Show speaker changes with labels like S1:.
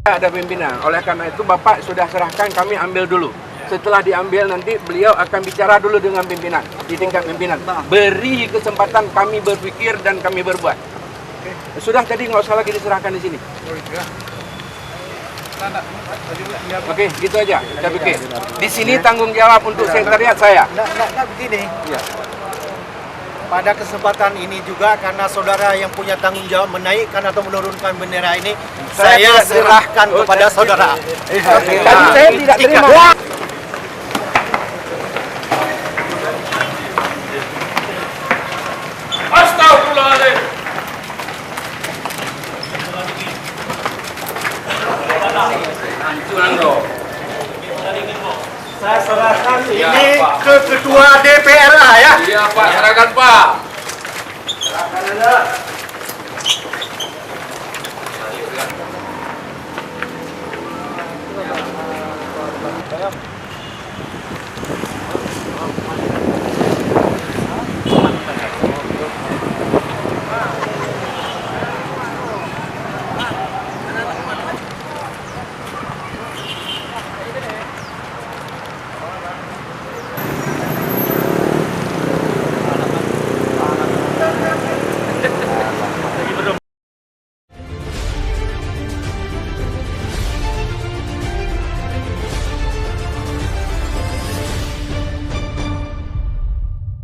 S1: Ada pimpinan. Oleh karena itu Bapak sudah serahkan, kami ambil dulu. Setelah diambil nanti beliau akan bicara dulu dengan pimpinan di tingkat pimpinan. Beri kesempatan kami berpikir dan kami berbuat. Sudah tadi nggak usah lagi diserahkan di sini. Oke, gitu aja. Saya pikir. Di sini tanggung jawab untuk sekretariat saya.
S2: Nggak begini. Pada kesempatan ini juga karena saudara yang punya tanggung jawab menaikkan atau menurunkan bendera ini, saya serahkan kepada saudara.
S1: Tadi saya tidak terima.
S3: Astagfirullahaladzim.
S2: Saya serahkan ini ke Ketua DPRA ya.
S3: Iya Pak, serahkan Pak.
S2: Serahkan aja.